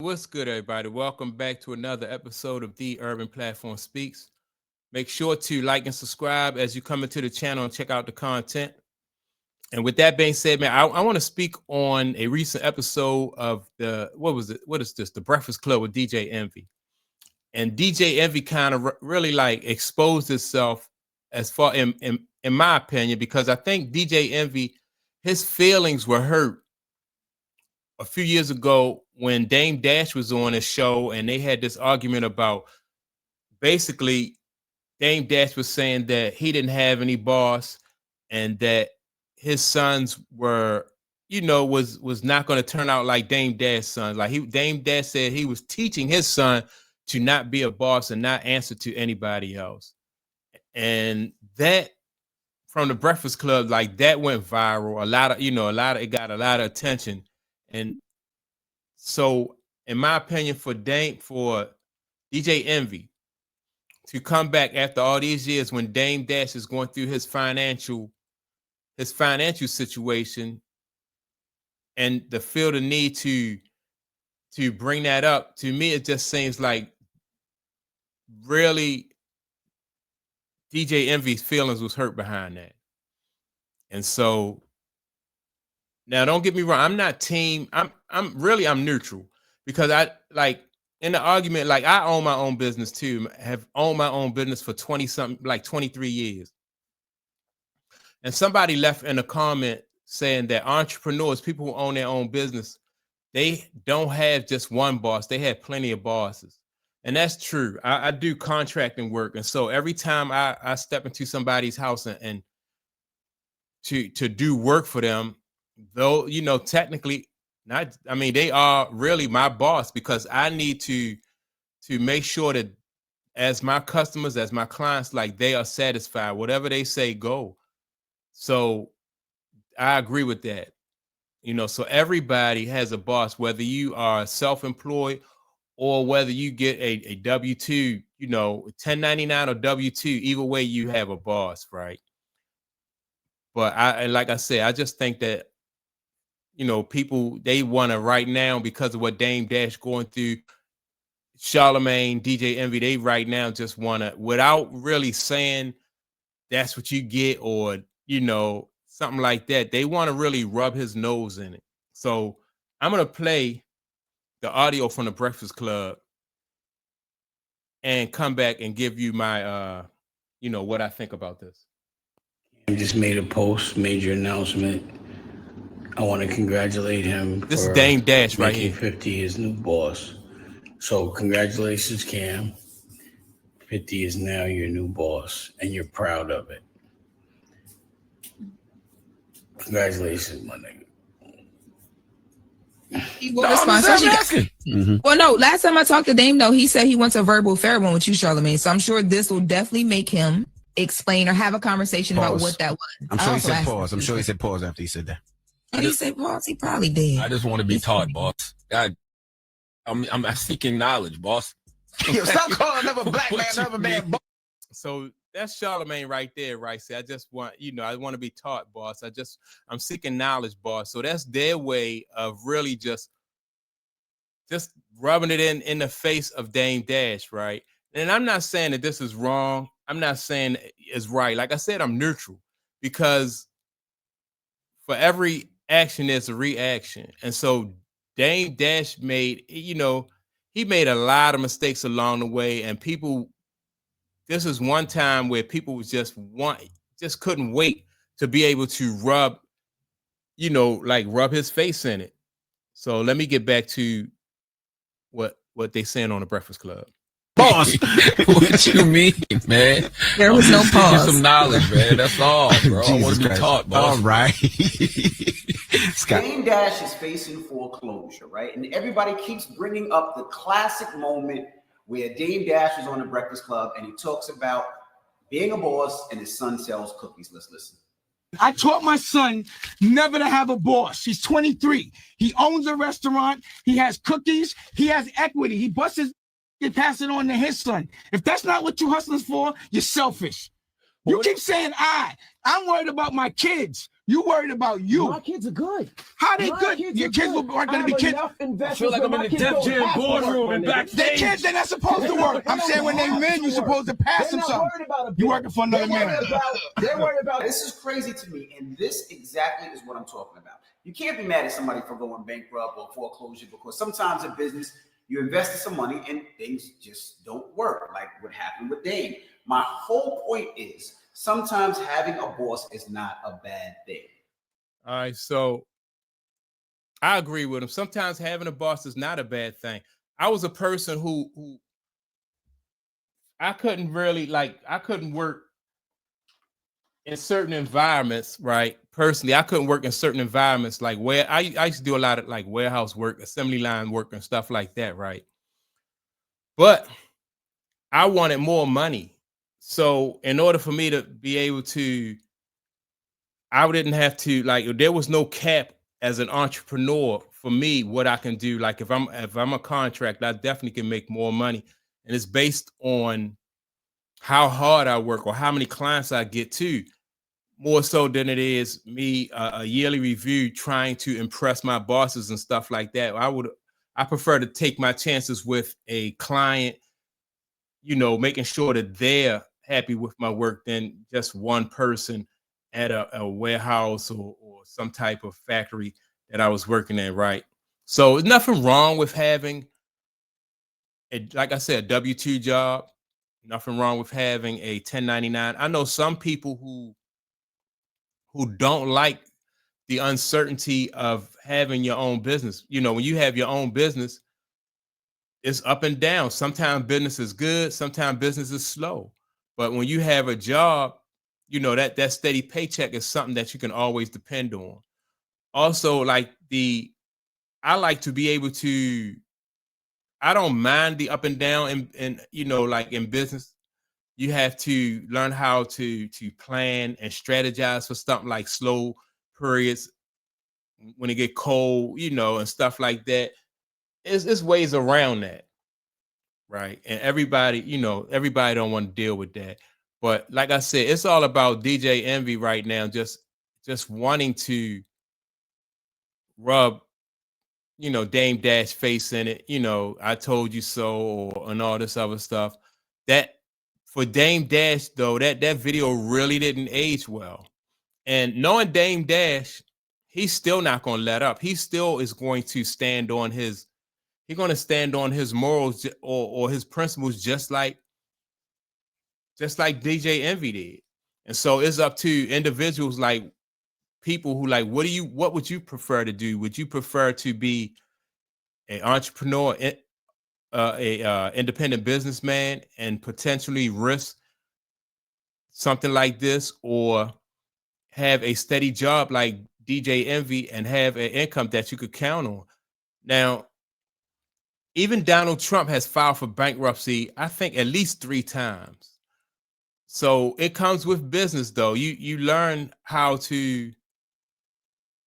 What's good, everybody? Welcome back to another episode of The Urban Platform Speaks. Make sure to like and subscribe as you come into the channel and check out the content. And with that being said, man, I want to speak on a recent episode of what was it? What is this? The Breakfast Club with DJ Envy. And DJ Envy kind of really like exposed itself as far in my opinion, because I think DJ Envy, his feelings were hurt a few years ago when Dame Dash was on his show and they had this argument about basically Dame Dash was saying that he didn't have any boss and that his sons were, was not going to turn out like Dame Dash's sons. Like Dame Dash said he was teaching his son to not be a boss and not answer to anybody else. And that from the Breakfast Club, like that went viral. It got a lot of attention. And so, in my opinion, for DJ Envy to come back after all these years when Dame Dash is going through his financial situation and to feel the need to bring that up, to me, it just seems like really DJ Envy's feelings was hurt behind that. And so now, don't get me wrong. I'm not team. I'm neutral because I like in the argument. Like I own my own business too. Have owned my own business for 23 years. And somebody left in a comment saying that entrepreneurs, people who own their own business, they don't have just one boss. They have plenty of bosses, and that's true. I do contracting work, and so every time I step into somebody's house and to do work for them. Though, technically not, I mean, they are really my boss because I need to make sure that as my customers, as my clients, like they are satisfied, whatever they say, go. So I agree with that. So everybody has a boss, whether you are self-employed or whether you get a W-2, 1099 or W-2, either way you have a boss, right? But like I said, I just think that people, they want to right now because of what Dame Dash going through, Charlemagne, DJ Envy, they right now just want to, without really saying that's what you get or, something like that, they want to really rub his nose in it. So I'm going to play the audio from the Breakfast Club and come back and give you my, what I think about this. I just made a post, major announcement. I want to congratulate him. This is Dame Dash right here. 50 his new boss. So congratulations, Cam. 50 is now your new boss, and you're proud of it. Congratulations, my nigga. He will respond. Well, no, last time I talked to Dame, though, he said he wants a verbal fair one with you, Charlemagne. So I'm sure this will definitely make him explain or have a conversation about what that was. I'm sure he said pause. I'm sure he said pause after he said that. Did he say pause? He probably did. I just want to be taught, boss. I'm seeking knowledge, boss. Yo, stop calling another black man another man, boss. So that's Charlemagne right there, right? Say, I just want, I want to be taught, boss. I'm seeking knowledge, boss. So that's their way of really just rubbing it in the face of Dame Dash, right? And I'm not saying that this is wrong. I'm not saying it's right. Like I said, I'm neutral because for every action, there's a reaction. And so Dame Dash made, he made a lot of mistakes along the way. And this is one time where people just couldn't wait to be able to rub his face in it. So let me get back to what they saying on the Breakfast Club. Boss. What you mean, man? There was no pause. Get some knowledge, man. That's all, bro. I want to be taught, boss. All right. Dame Dash is facing foreclosure, right? And everybody keeps bringing up the classic moment where Dame Dash is on the Breakfast Club and he talks about being a boss and his son sells cookies. Let's listen. I taught my son never to have a boss. He's 23. He owns a restaurant. He has cookies. He has equity. He busts his and pass it on to his son. If that's not what you hustlers for, you're selfish. You keep saying I'm worried about my kids. You worried about you. My kids are good. How they My good? Your kids aren't going to be kids. I feel like I'm in the Def Jam boardroom and They backstage. kids, they're not supposed to work. I'm saying when they win, you're supposed to pass them something. You working for another man. They're worried about this is crazy to me, and this exactly is what I'm talking about. You can't be mad at somebody for going bankrupt or foreclosure because sometimes in business you invested some money and things just don't work, like what happened with Dame. My whole point is sometimes having a boss is not a bad thing. All right, so I agree with him. Sometimes having a boss is not a bad thing. I was a person who I couldn't really I couldn't work in certain environments, right? Personally, I couldn't work in certain environments like where I used to do a lot of like warehouse work, assembly line work, and stuff like that, right? But I wanted more money. So in order for me to be able to, I didn't have to there was no cap as an entrepreneur for me what I can do. Like if I'm a contractor, I definitely can make more money, and it's based on how hard I work or how many clients I get to, more so than it is me a yearly review trying to impress my bosses and stuff like that. I prefer to take my chances with a client, making sure that they're happy with my work than just one person at a warehouse or some type of factory that I was working in, right? So there's nothing wrong with having like I said, a W-2 job. Nothing wrong with having a 1099. I know some people who don't like the uncertainty of having your own business. When you have your own business, it's up and down. Sometimes business is good, sometimes business is slow. But when you have a job, that steady paycheck is something that you can always depend on. Also, I like to be able to, I don't mind the up and down and like in business, you have to learn how to plan and strategize for something like slow periods when it get cold, and stuff like that. It's ways around that, right? And everybody don't want to deal with that. But like I said, it's all about DJ Envy right now, just wanting to rub, Dame Dash face in it, I told you so, and all this other stuff. That for Dame Dash though, that video really didn't age well. And knowing Dame Dash, he's still not going to let up. He still is going to stand on his morals or his principles, just like DJ Envy did. And so it's up to individuals, like people who what would you prefer to do? Would you prefer to be an entrepreneur, independent businessman, and potentially risk something like this, or have a steady job like DJ Envy and have an income that you could count on? Now, even Donald Trump has filed for bankruptcy, I think at least 3 times. So it comes with business though. You learn how to,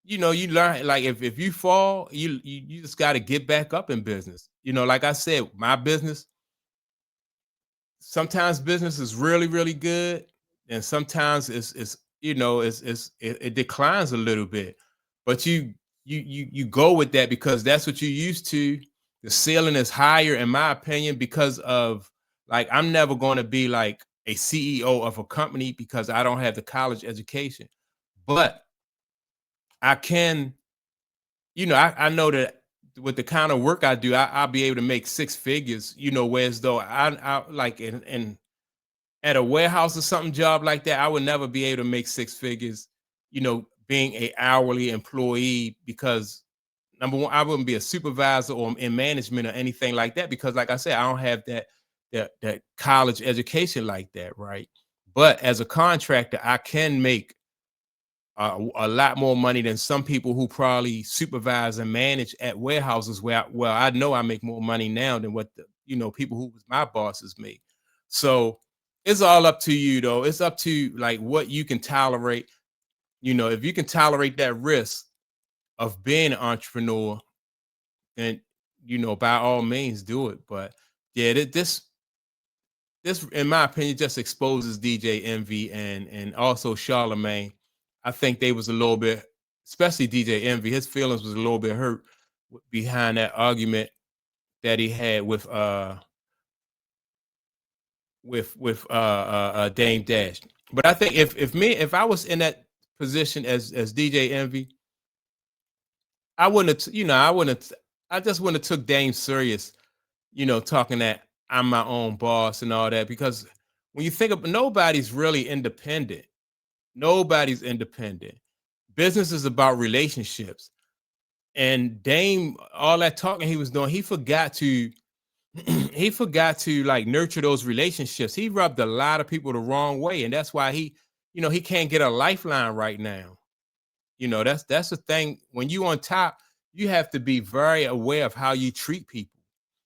you learn, like if you fall, you just got to get back up in business. Like I said, my business, sometimes business is really, really good, and sometimes it declines a little bit. But you go with that because that's what you're used to. The ceiling is higher, in my opinion, because of I'm never going to be like a CEO of a company because I don't have the college education. But I can, I know that with the kind of work I do, I'll be able to make 6 figures, whereas though I like in at a warehouse or something job like that, I would never be able to make 6 figures, being a hourly employee, because number one, I wouldn't be a supervisor or in management or anything like that, because like I said, I don't have that college education like that, right? But as a contractor, I can make a lot more money than some people who probably supervise and manage at warehouses where I know I make more money now than what the people who was my bosses make. So it's all up to you though. It's up to like what you can tolerate. If you can tolerate that risk of being an entrepreneur, then by all means do it. But yeah, this in my opinion just exposes DJ Envy and also Charlemagne. I think they was a little bit, especially DJ Envy, his feelings was a little bit hurt behind that argument that he had with Dame Dash. But I think if I was in that position as DJ Envy, I wouldn't have, I just wouldn't have took Dame serious, talking that I'm my own boss and all that, because when you think of, nobody's really independent. Nobody's independent. Business is about relationships. And Dame, all that talking he was doing, he forgot to like nurture those relationships. He rubbed a lot of people the wrong way, and that's why he can't get a lifeline right now. That's the thing. When you on top, you have to be very aware of how you treat people,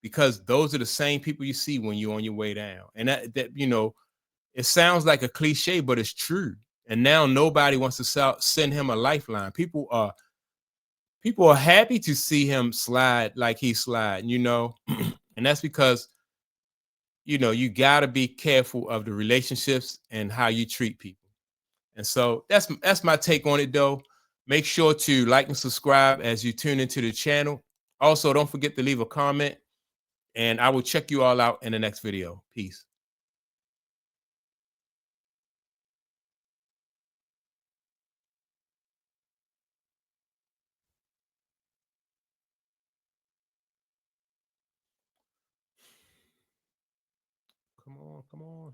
because those are the same people you see when you're on your way down. And that it sounds like a cliche, but it's true. And now nobody wants to send him a lifeline. People are happy to see him slide like he's sliding, and that's because, you got to be careful of the relationships and how you treat people. And so that's my take on it, though. Make sure to like and subscribe as you tune into the channel. Also, don't forget to leave a comment, and I will check you all out in the next video. Peace. Come on, come on.